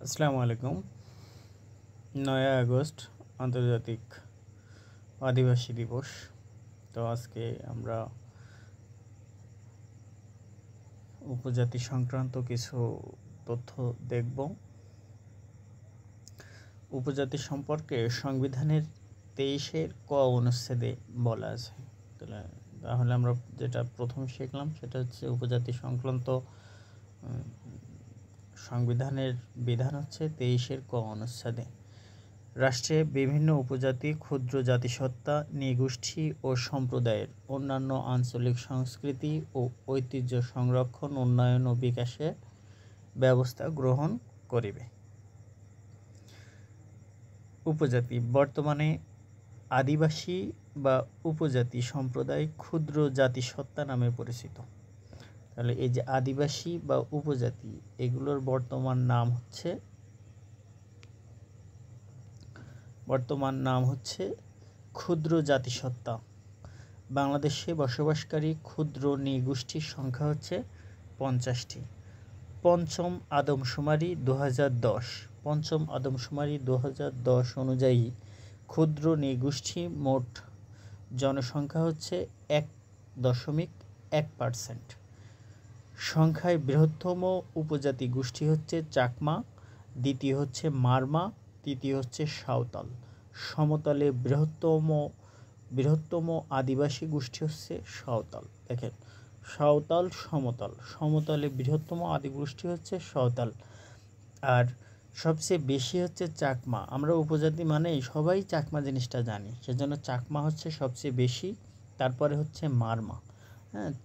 আসসালামু আলাইকুম। 9 আগস্ট আন্তর্জাতিক আদিবাসী দিবস। তো আজকে আমরা উপজাতি সংক্রান্ত কিছু তথ্য দেখব। উপজাতি সম্পর্কে সংবিধানের 23-এর ক অনুচ্ছেদে বলা আছে। তাহলে আমরা যেটা প্রথম শিখলাম সেটা হচ্ছে উপজাতি সংক্রান্ত সংবিধানের বিধান হচ্ছে 23-এর ক অনুচ্ছেদে রাষ্ট্রে বিভিন্ন উপজাতি, ক্ষুদ্র জাতিসত্তা, নৃগোষ্ঠী ও সম্প্রদায়ের অন্যান্য আঞ্চলিক সংস্কৃতি ও ঐতিহ্য সংরক্ষণ, উন্নয়ন ও বিকাশে ব্যবস্থা গ্রহণ করিবে। উপজাতি বর্তমানে আদিবাসী বা উপজাতি সম্প্রদায় ক্ষুদ্র জাতিসত্তা নামে পরিচিত। তাহলে এই যে আদিবাসী বা উপজাতি এগুলোর বর্তমান নাম হচ্ছে ক্ষুদ্র জাতিসত্তা। বাংলাদেশে বসবাসকারী ক্ষুদ্র নৃগোষ্ঠীর সংখ্যা হচ্ছে 50টি। পঞ্চম আদমশুমারি 2010 অনুযায়ী ক্ষুদ্র নৃগোষ্ঠী মোট জনসংখ্যা হচ্ছে 1.1%। সংখ্যায় বৃহত্তম উপজাতি গোষ্ঠী হচ্ছে চাকমা, দ্বিতীয় হচ্ছে মারমা, তৃতীয় হচ্ছে সাঁওতাল। সমতলে বৃহত্তম আদিবাসী গোষ্ঠী হচ্ছে সাঁওতাল। দেখেন, সাঁওতাল সমতলে বৃহত্তম আদিগোষ্ঠী হচ্ছে সাঁওতাল, আর সবচেয়ে বেশি হচ্ছে চাকমা। আমরা উপজাতি মানেই সবাই চাকমা জিনিসটা জানি, সেজন্য চাকমা হচ্ছে সবচেয়ে বেশি, তারপরে হচ্ছে মারমা।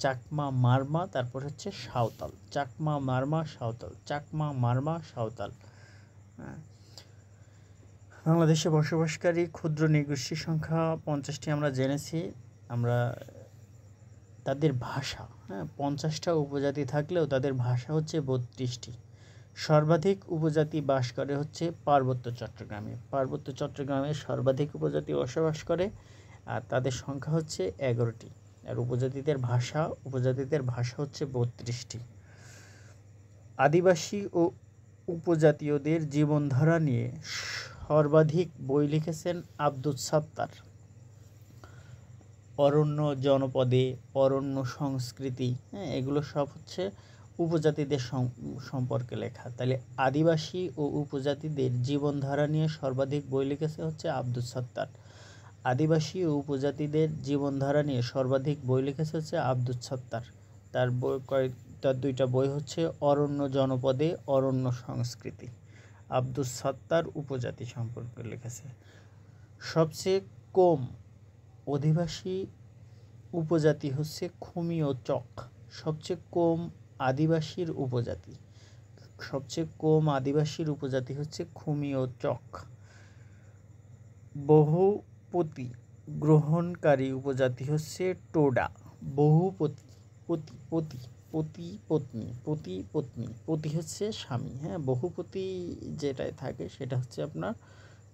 চাকমা, মারমা, তারপর হচ্ছে সাঁওতাল। চাকমা, মারমা, সাঁওতাল। বাংলাদেশে বসবাসকারী ক্ষুদ্র নৃগোষ্ঠীর সংখ্যা 50টি আমরা জেনেছি। আমরা তাদের ভাষা, 50টা উপজাতি থাকলেও তাদের ভাষা হচ্ছে 32টি। সর্বাধিক উপজাতি বাস করে হচ্ছে পার্বত্য চট্টগ্রামে সর্বাধিক উপজাতি বসবাস করে, আর তাদের সংখ্যা হচ্ছে 11টি। আর উপজাতিদের ভাষা হচ্ছে 32টি। আদিবাসী ও উপজাতীয়দের জীবনধারা নিয়ে সর্বাধিক বই লিখেছেন আব্দুস সাত্তার। অরণ্য জনপদে, অরণ্য সংস্কৃতি, এগুলো সব হচ্ছে উপজাতিদের সম্পর্কে লেখা। তাহলে আদিবাসী ও উপজাতিদের জীবনধারা নিয়ে সর্বাধিক বই লিখেছে হচ্ছে আব্দুস সাত্তার। আদিবাসী ও উপজাতিদের জীবনধারা নিয়ে সর্বাধিক বই লিখেছে হচ্ছে আব্দুস সাত্তার। তার দুইটা বই হচ্ছে অরণ্য জনপদে, অরণ্য সংস্কৃতি। আব্দুস সাত্তার উপজাতি সম্পর্কে লিখেছে। সবচেয়ে কম অধিবাসী উপজাতি হচ্ছে খুমি ও চক। সবচেয়ে কম আদিবাসীর উপজাতি হচ্ছে খুমি ও চক। বহুপতি গ্রহণকারী উপজাতি হচ্ছে টোডা। পতি হচ্ছে স্বামী, বহুপতি যেটায় থাকে সেটা হচ্ছে আপনার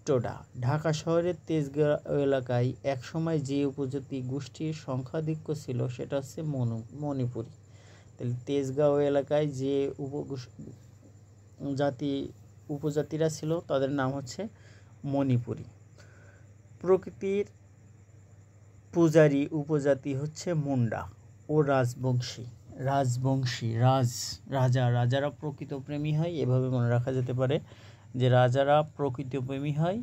টোডা। ঢাকা শহরের তেজগাঁও এলাকায় একসময় যে উপজাতি গোষ্ঠীর সংখ্যাধিক্য ছিল সেটা হচ্ছে মণিপুরী। তাহলে তেজগাঁও এলাকায় যে উপজাতিরা ছিল তাদের নাম হচ্ছে মণিপুরী। প্রকৃতির পূজারী উপজাতি হচ্ছে মুন্ডা ও রাজারা প্রকৃত প্রেমী হয়, এভাবে মনে রাখা যেতে পারে যে রাজারা প্রকৃত প্রেমী হয়,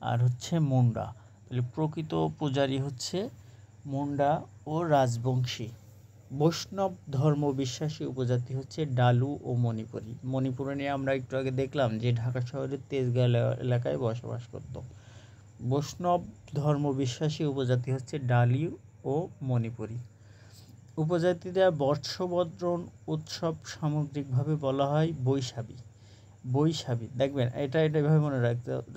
আর হচ্ছে মুন্ডা। তাহলে প্রকৃত পূজারী হচ্ছে মুন্ডা ও রাজবংশী। বৈষ্ণব ধর্ম বিশ্বাসী উপজাতি হচ্ছে ডালু ও মণিপুরী নিয়ে আমরা একটু আগে দেখলাম যে ঢাকা শহরের তেজগাঁও এলাকায় বসবাস করত। বৈষ্ণব ধর্ম বিশ্বাসী উপজাতি হচ্ছে ডালু ও মণিপুরী। উপজাতিরা বর্ষবরণ উৎসব সামগ্রিকভাবে বলা হয় বৈশাখী। দেখবেন এটা এভাবে মনে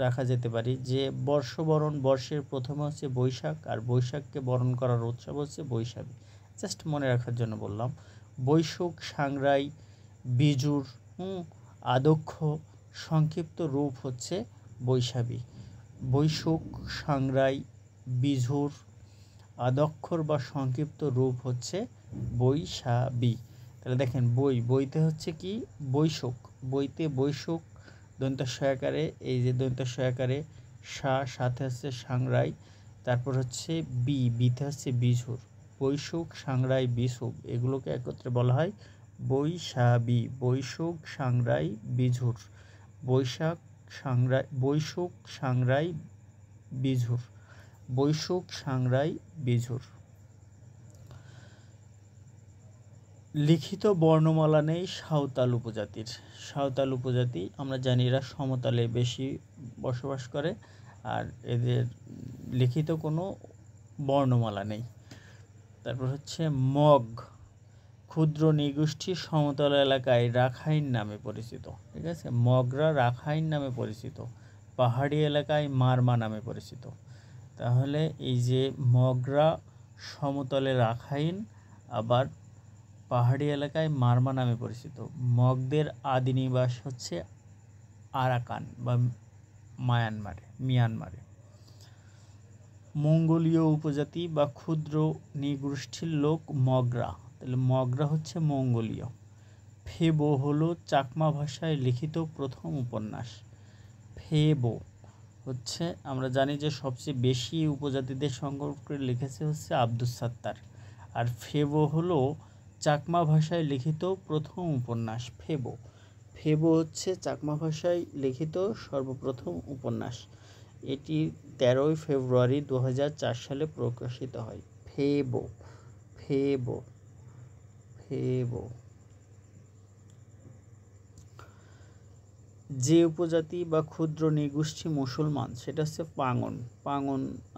রাখা যেতে পারে যে বর্ষবরণ, বর্ষের প্রথমে হচ্ছে বৈশাখ, আর বৈশাখকে বরণ করার উৎসব হচ্ছে বৈশাখী। জাস্ট মনে রাখার জন্য বললাম। বৈশুখ, সাংরাই, বিজুর, আদক্ষ সংক্ষিপ্ত রূপ হচ্ছে বৈশাখী। বৈশুখ, সাংরাই, বিঝুর আদক্ষর বা সংক্ষিপ্ত রূপ হচ্ছে বৈশাখী। তাহলে দেখেন বইতে হচ্ছে কি বৈশুখ, বৈশুখ, দন্ত্য আকারে, এই যে দন্ত্য আকারে সাথে হচ্ছে সাংরাই, তারপর হচ্ছে বিতে হচ্ছে বিঝুর, বৈশুখ সাংরাই বিশুভ, এগুলোকে একত্রে বলা হয় বৈশাবী। বৈশুখ সাংরাই বিঝুর, বৈশুখ সাংরাই বিঝুর, বৈশুখ সাংরাই বিঝুর। লিখিত বর্ণমালা নেই সাঁওতাল উপজাতির। সাঁওতাল উপজাতি আমরা জানি এরা সমতলে বেশি বসবাস করে, আর এদের লিখিত কোনো বর্ণমালা নেই। তারপর হচ্ছে মগ, ক্ষুদ্র নৃগোষ্ঠী, সমতল এলাকায় রাখাইন নামে পরিচিত। ঠিক আছে, মগরা রাখাইন নামে পরিচিত, পাহাড়ি এলাকায় মারমা নামে পরিচিত। তাহলে এই যে মগরা সমতলে রাখাইন, আবার পাহাড়ি এলাকায় মারমা নামে পরিচিত। মগদের আদি নিবাস হচ্ছে আরাকান বা মিয়ানমারে। মঙ্গোলীয় উপজাতি বা ক্ষুদ্র নৃগোষ্ঠীর লোক মগরা, তাহলে মগরা হচ্ছে মঙ্গোলীয়। ফেবো হলো চাকমা ভাষায় লিখিত প্রথম উপন্যাস। ফেবো হচ্ছে, আমরা জানি যে সবচেয়ে বেশি উপজাতিদের সংগ্রহ করে লিখেছে হচ্ছে আব্দুস সাত্তার, আর ফেবো হলো চাকমা ভাষায় লিখিত প্রথম উপন্যাস। ফেবো হচ্ছে চাকমা ভাষায় লিখিত সর্বপ্রথম উপন্যাস। এটি 13ই ফেব্রুয়ারি 2004 সালে প্রকাশিত হয়। ফেবো। যে উপজাতি বা ক্ষুদ্র নৃগোষ্ঠী মুসলমান সেটা হচ্ছে পাঙ্গন।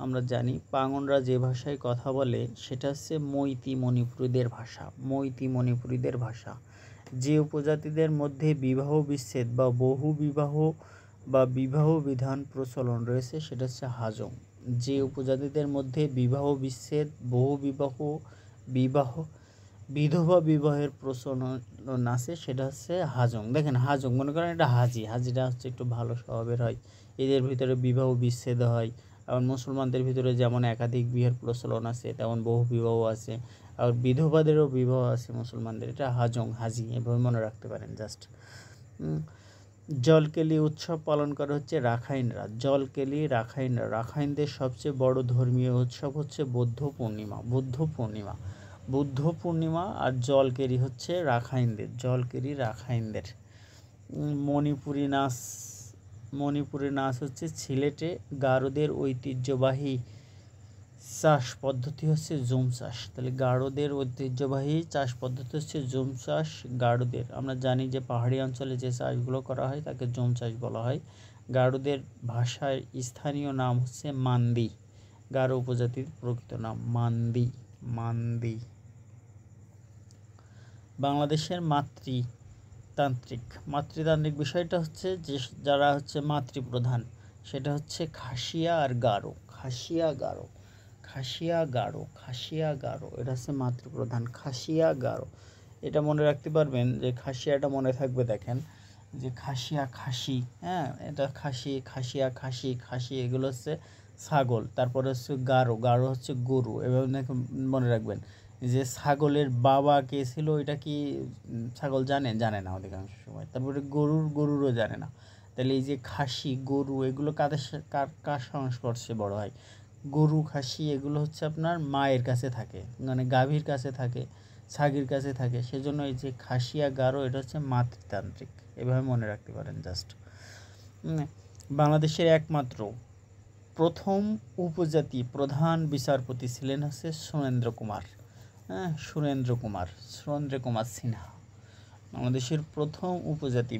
আমরা জানি পাঙ্গনরা যে ভাষায় কথা বলে সেটা হচ্ছে মৈতি মণিপুরীদের ভাষা। যে উপজাতিদের মধ্যে বিবাহ বিচ্ছেদ বা বহু বিবাহ বা বিবাহ বিধান প্রচলন রয়েছে সেটা হচ্ছে হাজং। যে উপজাতিদের মধ্যে বিবাহ বিচ্ছেদ, বহু বিবাহ বিধবা বিবাহের প্রচলন আছে সেটা হচ্ছে হাজং। দেখেন হাজং, মনে করেন এটা হাজিরা হচ্ছে একটু ভালো স্বভাবের হয়, এদের ভিতরে বিবাহ বিচ্ছেদ হয়। আর মুসলমানদের ভিতরে যেমন একাধিক বিয়ের প্রচলন আছে তেমন বহু বিবাহ আছে, আর বিধবাদেরও বিবাহ আছে মুসলমানদের। এটা হাজি এভাবে মনে রাখতে পারেন জাস্ট। জলকেলি উৎসব পালন করা হচ্ছে রাখাইনরা। রাখাইনদের সবচেয়ে বড় ধর্মীয় উৎসব হচ্ছে বৌদ্ধ পূর্ণিমা আর জলকেরি হচ্ছে রাখাইনদের। মণিপুরি নাচ হচ্ছে সিলেটে গারোদের ঐতিহ্যবাহী চাষ পদ্ধতি হচ্ছে জুম চাষ। তাহলে গারোদের ঐতিহ্যবাহী চাষ পদ্ধতি হচ্ছে জুম চাষ। গারোদের আমরা জানি যে পাহাড়ি অঞ্চলে যে চাষগুলো করা হয় তাকে জুম চাষ বলা হয়। গারোদের ভাষায় স্থানীয় নাম হচ্ছে মান্দি। গারো উপজাতির প্রকৃত নাম মান্দি। বাংলাদেশের মাতৃতান্ত্রিক বিষয়টা হচ্ছে যে যারা হচ্ছে মাতৃপ্রধান সেটা হচ্ছে খাসিয়া আর গারো। এটা হচ্ছে মাতৃপ্রধান, খাসিয়া গারো। এটা মনে রাখতে পারবেন যে খাসিয়াটা মনে থাকবে, দেখেন যে খাসি, হ্যাঁ, এটা খাসি এগুলো হচ্ছে ছাগল। তারপরে হচ্ছে গারো হচ্ছে গরু। এভাবে মনে রাখবেন যে ছাগলের বাবা কে ছিল, এটা কি ছাগল জানে না অধিকাংশ সময়। তারপরে গরুরও জানে না। তাহলে এই যে খাসি গরু এগুলো কার সংস্পর্শে বড় হয়? গরু খাসি এগুলো হচ্ছে আপনার মায়ের কাছে থাকে, মানে গাভীর কাছে থাকে, ছাগির কাছে থাকে। সেজন্য এই যে খাসিয়া গারো এটা হচ্ছে মাতৃতান্ত্রিক, এভাবে মনে রাখতে পারেন জাস্ট। বাংলাদেশের একমাত্র প্রথম উপজাতি প্রধান বিচারপতি ছিলেন হচ্ছে সুরেন্দ্র কুমার সিনহা। বাংলাদেশের প্রথম উপজাতি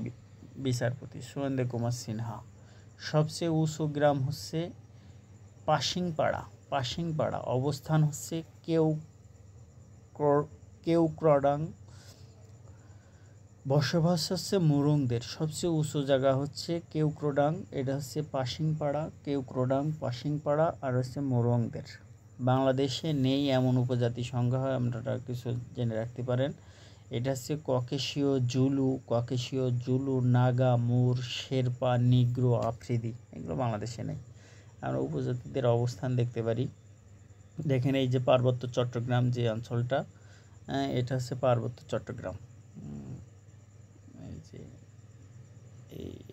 বিচারপতি সুরেন্দ্র কুমার সিনহা। সবচেয়ে উঁচু গ্রাম হচ্ছে পাশিংপাড়া। অবস্থান হচ্ছে কেউক্রডাং। বসবাস হচ্ছে মুরংদের। সবচেয়ে উঁচু জায়গা হচ্ছে কেউক্রডাং, এটা হচ্ছে পাশিংপাড়া আর হচ্ছে মুরংদের। বাংলাদেশে নেই এমন উপজাতি সংখ্যা হয় আপনারা কিছু জেনে রাখতে পারেন। এটা হচ্ছে ককেশীয় জুলু, নাগা, মুর, শেরপা, নিগ্রো, আফ্রিদি। এগুলো বাংলাদেশে নেই। আমরা উপজাতিদের অবস্থান দেখতে পারি। দেখেন এই যে পার্বত্য চট্টগ্রাম যে অঞ্চলটা, এটা হচ্ছে পার্বত্য চট্টগ্রাম।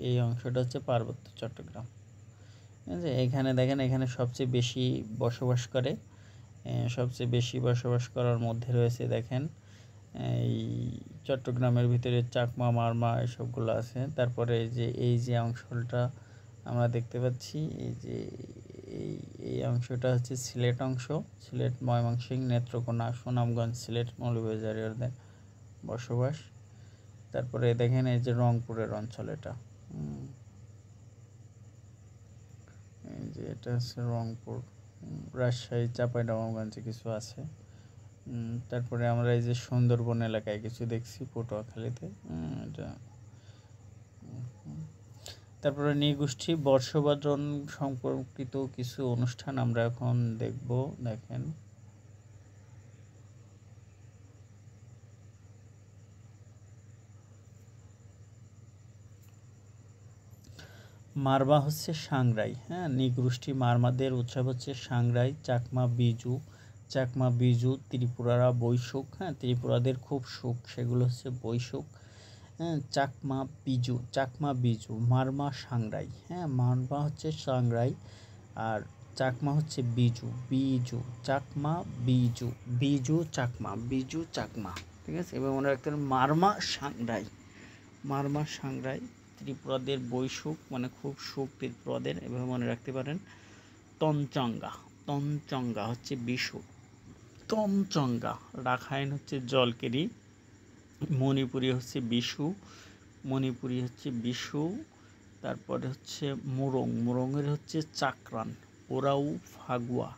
এই অংশটা হচ্ছে পার্বত্য চট্টগ্রাম। ঠিক আছে, এখানে দেখেন এখানে সবচেয়ে বেশি বসবাস করে, সবচেয়ে বেশি বসবাস করার মধ্যে রয়েছে দেখেন এই চট্টগ্রামের ভিতরে চাকমা, মারমা এসবগুলো আছে। তারপরে এই যে অংশটা আমরা দেখতে পাচ্ছি, এই অংশটা হচ্ছে সিলেট অংশ, সিলেট, ময়মনসিংহ, নেত্রকোনা, সুনামগঞ্জ, সিলেট, মৌলভীবাজারের বসবাস। তারপরে দেখেন এই যে রংপুরের অঞ্চল, এটা এই যে এটা হচ্ছে রংপুর, রাজশাহী, চাঁপাইনবাবগঞ্জে কিছু আছে। তারপরে আমরা এই যে সুন্দরবন এলাকায় কিছু দেখছি, পটুয়াখালীতে এটা। তারপরে নৃগোষ্ঠী বর্ষবরণ সম্পর্কিত কিছু অনুষ্ঠান আমরা এখন দেখব। দেখেন মারমা হচ্ছে সাংরাই, হ্যাঁ, নৃগোষ্ঠী মারমাদের উৎসব হচ্ছে সাংরাই। চাকমা বিজু, চাকমা বিজু ত্রিপুরারা বৈশুখ, হ্যাঁ, ত্রিপুরাদের খুব সুখ, সেগুলো হচ্ছে বৈশুখ। হ্যাঁ, চাকমা বিজু, চাকমা বিজু, মারমা সাংরাই, হ্যাঁ, মারমা হচ্ছে সাংরাই আর চাকমা হচ্ছে বিজু, বিজু চাকমা, বিজু, বিজু চাকমা, বিজু চাকমা। ঠিক আছে, এবার মনে রাখতে হবে মারমা সাংরাই, মারমা সাংরাই ত্রিপুরাদের বৈশুখ, মানে খুব সুখ ত্রিপুরাদের, এভাবে মনে রাখতে পারেন। তঞ্চঙ্গা, তঞ্চঙ্গা হচ্ছে বিশু, তঞ্চঙ্গা। রাখাইন হচ্ছে জলকেরি, মণিপুরি হচ্ছে বিশু, মণিপুরি হচ্ছে বিশু। তারপরে হচ্ছে মুরং, মুরংয়ের হচ্ছে চাকরান। ওরাও ফাগুয়া,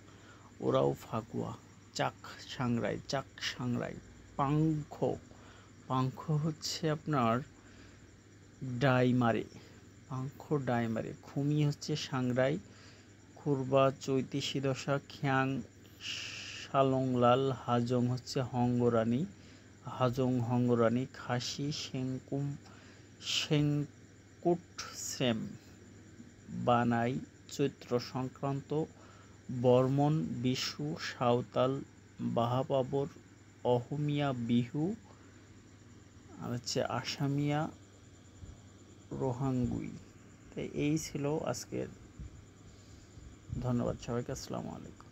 ওরাও ফাগুয়া। চাক সাংরাই, চাক সাংরাই। পাংখ, পাংখ হচ্ছে আপনার ডাইমারে, পাংখ ডাইমারে। খুমি হচ্ছে সাংরাই। খুরবা, চৈতি শিদশা, খ্যাং, সালংলাল। হাজং হচ্ছে হঙ্গরানি, হাজং হঙ্গরানি। খাসি, সেংকুম, সেংকুট শ্রেম। বানাই, চৈত্র সংক্রান্ত। বর্মন, বিশু। সাঁওতাল, বাহাবাবর। অহমিয়া, বিহু। আর হচ্ছে আসামিয়া, রোহাঙ্গুই। তো এই ছিল আজকের। ধন্যবাদ সবাইকে, আসসালামু আলাইকুম।